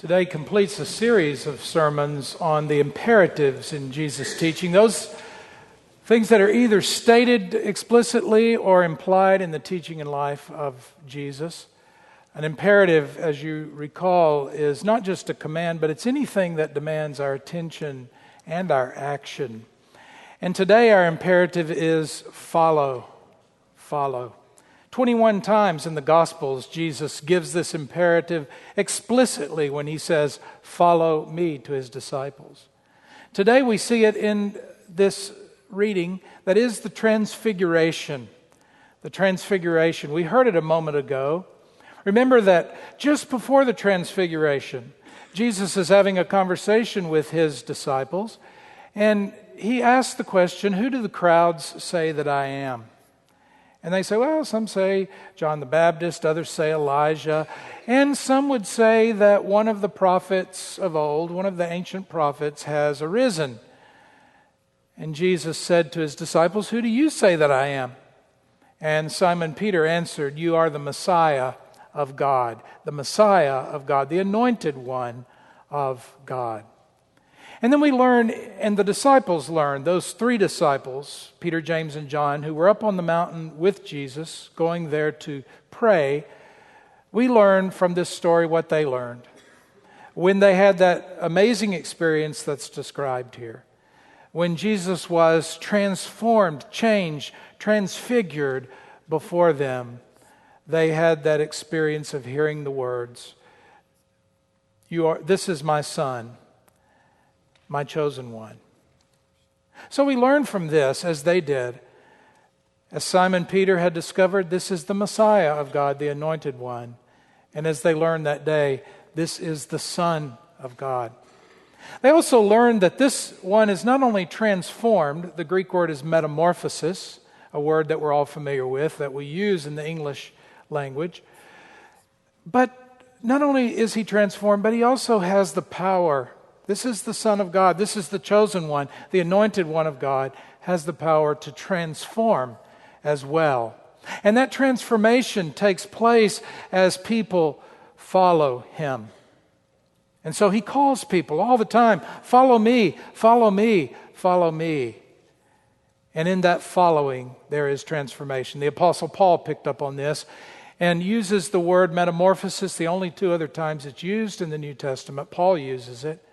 Today completes a series of sermons on the imperatives in Jesus' teaching, those things that are either stated explicitly or implied in the teaching and life of Jesus. An imperative, as you recall, is not just a command, but it's anything that demands our attention and our action. And today our imperative is follow. Follow. 21 times in the Gospels, Jesus gives this imperative explicitly when he says, "Follow me," to his disciples. Today we see it in this reading that is the Transfiguration. The Transfiguration. We heard it a moment ago. Remember that just before the Transfiguration, Jesus is having a conversation with his disciples, and he asks the question, "Who do the crowds say that I am?" And they say, well, some say John the Baptist, others say Elijah, and some would say that one of the prophets of old, one of the ancient prophets, has arisen. And Jesus said to his disciples, "Who do you say that I am?" And Simon Peter answered, "You are the Messiah of God," the Messiah of God, the anointed one of God. And then we learn, and the disciples learn, those three disciples, Peter, James, and John, who were up on the mountain with Jesus, going there to pray, we learn from this story what they learned when they had that amazing experience that's described here. When Jesus was transformed, changed, transfigured before them, they had that experience of hearing the words, "This is my Son, my chosen one." So we learn from this, as they did. As Simon Peter had discovered, this is the Messiah of God, the anointed one. And as they learned that day, this is the Son of God. They also learned that this one is not only transformed, the Greek word is metamorphosis, a word that we're all familiar with, that we use in the English language. But not only is he transformed, but he also has the power. This is the Son of God. This is the chosen one. The anointed one of God has the power to transform as well. And that transformation takes place as people follow him. And so he calls people all the time, "Follow me, follow me, follow me." And in that following, there is transformation. The Apostle Paul picked up on this and uses the word metamorphosis, the only two other times it's used in the New Testament. Paul uses it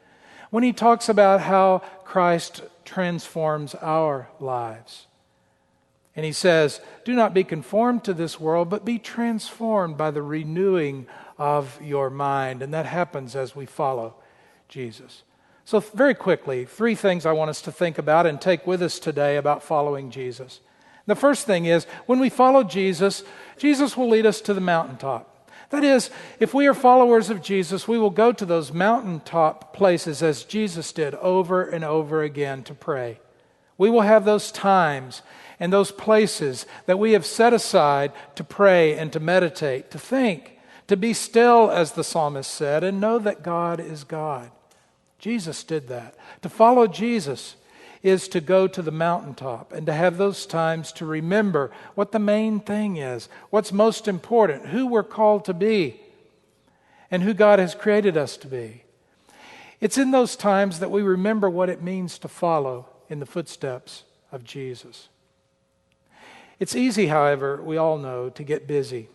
when he talks about how Christ transforms our lives. And he says, "Do not be conformed to this world, but be transformed by the renewing of your mind." And that happens as we follow Jesus. So very quickly, three things I want us to think about and take with us today about following Jesus. The first thing is, when we follow Jesus, Jesus will lead us to the mountaintop. That is, if we are followers of Jesus, we will go to those mountaintop places as Jesus did over and over again to pray. We will have those times and those places that we have set aside to pray and to meditate, to think, to be still, as the psalmist said, and know that God is God. Jesus did that. To follow Jesus is to go to the mountaintop and to have those times to remember what the main thing is, what's most important, who we're called to be, and who God has created us to be. It's in those times that we remember what it means to follow in the footsteps of Jesus. It's easy, however, we all know, to get busy,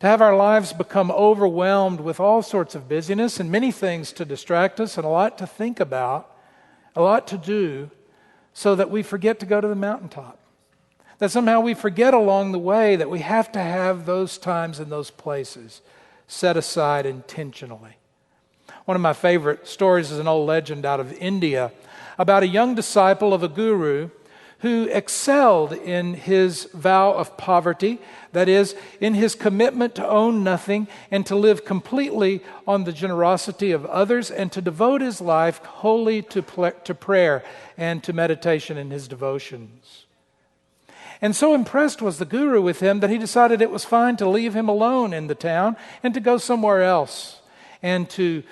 to have our lives become overwhelmed with all sorts of busyness and many things to distract us and a lot to think about, a lot to do, so that we forget to go to the mountaintop. That somehow we forget along the way that we have to have those times and those places set aside intentionally. One of my favorite stories is an old legend out of India about a young disciple of a guru who excelled in his vow of poverty, that is, in his commitment to own nothing and to live completely on the generosity of others and to devote his life wholly to prayer and to meditation in his devotions. And so impressed was the guru with him that he decided it was fine to leave him alone in the town and to go somewhere else and to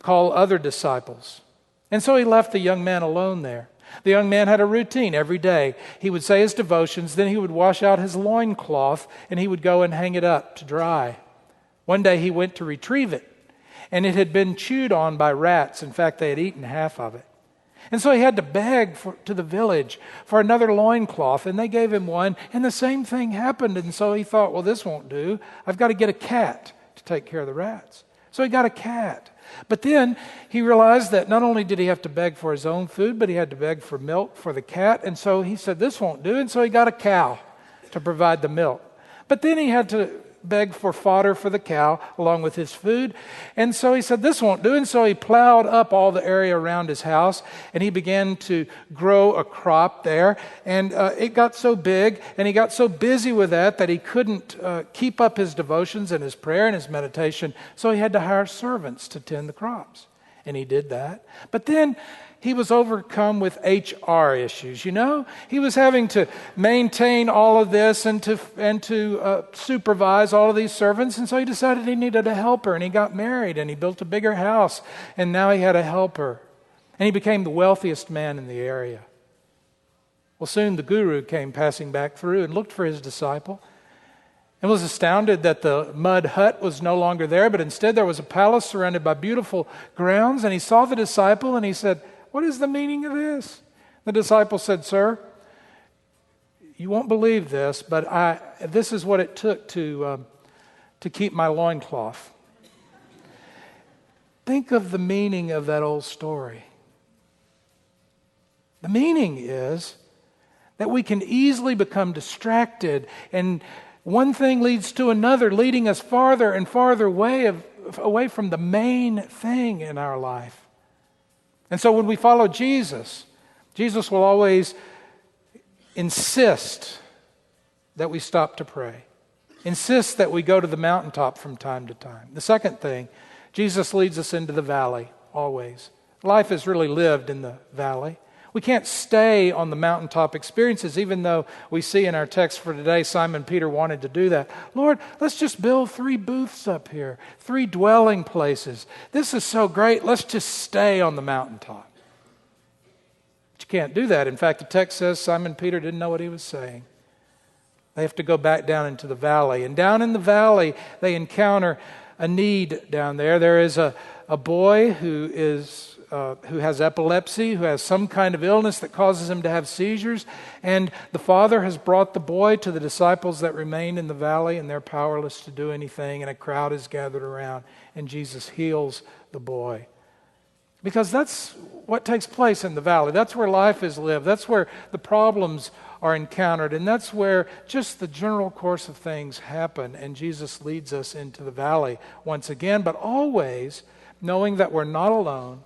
call other disciples. And so he left the young man alone there. The young man had a routine every day. He would say his devotions, then he would wash out his loincloth, and he would go and hang it up to dry. One day he went to retrieve it, and it had been chewed on by rats. In fact, they had eaten half of it. And so he had to beg to the village for another loincloth, and they gave him one, and the same thing happened. And so he thought, well, this won't do. I've got to get a cat to take care of the rats. So he got a cat. But then he realized that not only did he have to beg for his own food, but he had to beg for milk for the cat. And so he said, this won't do. And so he got a cow to provide the milk. But then he had to beg for fodder for the cow along with his food. And so he said, this won't do. And so he plowed up all the area around his house, and he began to grow a crop there. And it got so big, and he got so busy with that he couldn't keep up his devotions and his prayer and his meditation. So he had to hire servants to tend the crops. And he did that. But then he was overcome with HR issues, He was having to maintain all of this and to supervise all of these servants. And so he decided he needed a helper, and he got married, and he built a bigger house, and now he had a helper. And he became the wealthiest man in the area. Well, soon the guru came passing back through and looked for his disciple and was astounded that the mud hut was no longer there, but instead there was a palace surrounded by beautiful grounds. And he saw the disciple, and he said, what is the meaning of this? The disciple said, sir, you won't believe this, but this is what it took to keep my loincloth. Think of the meaning of that old story. The meaning is that we can easily become distracted, and one thing leads to another, leading us farther and farther away from the main thing in our life. And so when we follow Jesus, Jesus will always insist that we stop to pray. Insist that we go to the mountaintop from time to time. The second thing, Jesus leads us into the valley, always. Life is really lived in the valley. We can't stay on the mountaintop experiences, even though we see in our text for today, Simon Peter wanted to do that. Lord, let's just build 3 booths up here, 3 dwelling places. This is so great. Let's just stay on the mountaintop. But you can't do that. In fact, the text says Simon Peter didn't know what he was saying. They have to go back down into the valley. And down in the valley, they encounter a need down there. There is a boy who has epilepsy, who has some kind of illness that causes him to have seizures. And the father has brought the boy to the disciples that remain in the valley, and they're powerless to do anything. And a crowd is gathered around, and Jesus heals the boy. Because that's what takes place in the valley. That's where life is lived. That's where the problems are encountered. And that's where just the general course of things happen. And Jesus leads us into the valley once again, but always knowing that we're not alone,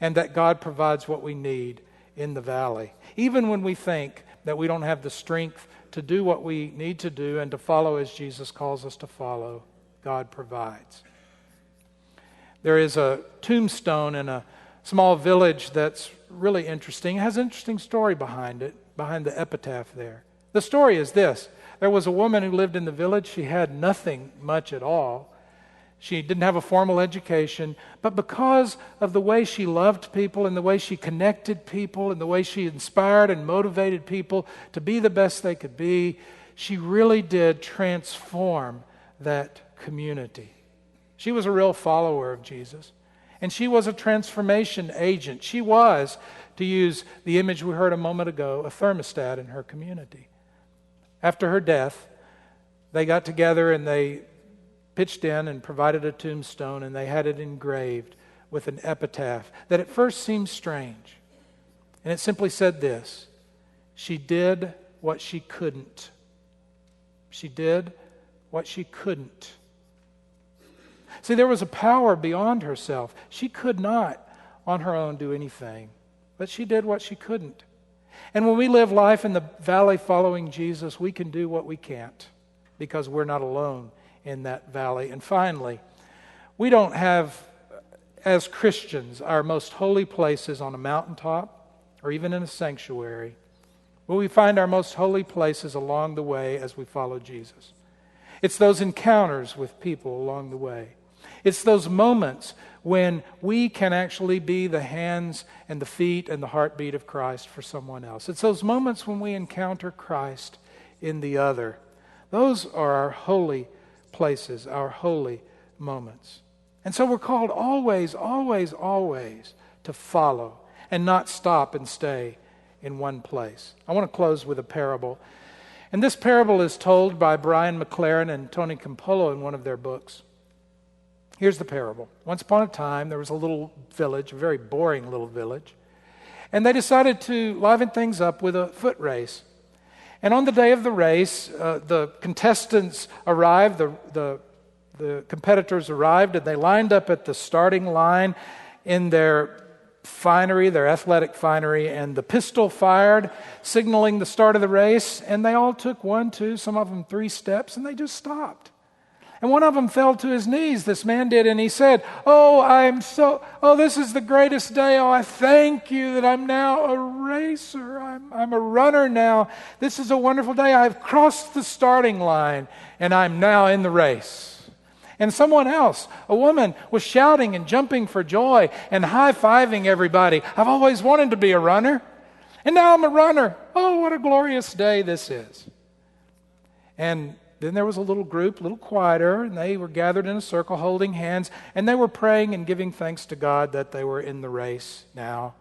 and that God provides what we need in the valley. Even when we think that we don't have the strength to do what we need to do and to follow as Jesus calls us to follow, God provides. There is a tombstone in a small village that's really interesting. It has an interesting story behind it, behind the epitaph there. The story is this. There was a woman who lived in the village. She had nothing much at all. She didn't have a formal education, but because of the way she loved people and the way she connected people and the way she inspired and motivated people to be the best they could be, she really did transform that community. She was a real follower of Jesus, and she was a transformation agent. She was, to use the image we heard a moment ago, a thermostat in her community. After her death, they got together and they pitched in and provided a tombstone, and they had it engraved with an epitaph that at first seemed strange. And it simply said this: she did what she couldn't. She did what she couldn't. See, there was a power beyond herself. She could not on her own do anything, but she did what she couldn't. And when we live life in the valley following Jesus, we can do what we can't, because we're not alone in that valley. And finally, we don't have, as Christians, our most holy places on a mountaintop or even in a sanctuary. But we find our most holy places along the way as we follow Jesus. It's those encounters with people along the way. It's those moments when we can actually be the hands and the feet and the heartbeat of Christ for someone else. It's those moments when we encounter Christ in the other. Those are our holy places, our holy moments. And so we're called always, always, always to follow and not stop and stay in one place. I want to close with a parable. And this parable is told by Brian McLaren and Tony Campolo in one of their books. Here's the parable. Once upon a time, there was a little village, a very boring little village, and they decided to liven things up with a foot race. And on the day of the race, the contestants arrived, the competitors arrived, and they lined up at the starting line in their finery, their athletic finery, and the pistol fired, signaling the start of the race, and they all took 1, 2, some of them 3 steps, and they just stopped. And one of them fell to his knees, this man did, and he said, this is the greatest day. Oh, I thank you that I'm now a racer. I'm a runner now. This is a wonderful day. I've crossed the starting line, and I'm now in the race. And someone else, a woman, was shouting and jumping for joy and high-fiving everybody. I've always wanted to be a runner, and now I'm a runner. Oh, what a glorious day this is. And then there was a little group, a little quieter, and they were gathered in a circle holding hands, and they were praying and giving thanks to God that they were in the race now,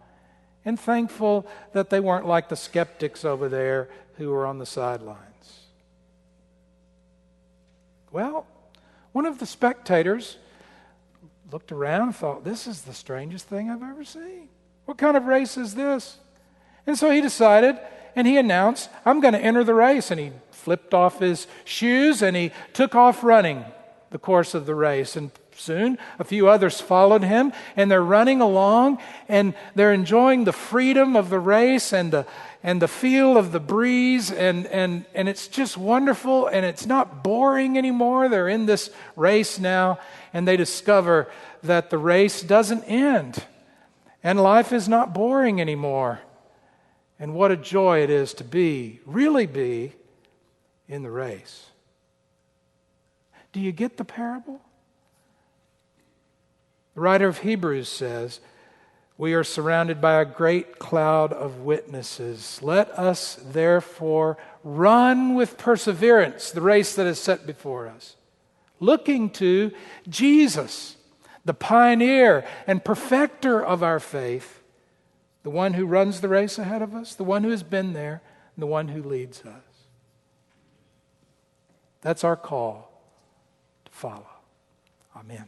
and thankful that they weren't like the skeptics over there who were on the sidelines. Well, one of the spectators looked around and thought, this is the strangest thing I've ever seen. What kind of race is this? And so he decided, and he announced, I'm going to enter the race. And he flipped off his shoes and he took off running the course of the race. And soon a few others followed him, and they're running along, and they're enjoying the freedom of the race and the feel of the breeze, and it's just wonderful, and it's not boring anymore. They're in this race now, and they discover that the race doesn't end, and life is not boring anymore. And what a joy it is to really be in the race. Do you get the parable? The writer of Hebrews says, we are surrounded by a great cloud of witnesses. Let us therefore run with perseverance the race that is set before us, looking to Jesus, the pioneer and perfecter of our faith, the one who runs the race ahead of us, the one who has been there, and the one who leads us. That's our call to follow. Amen.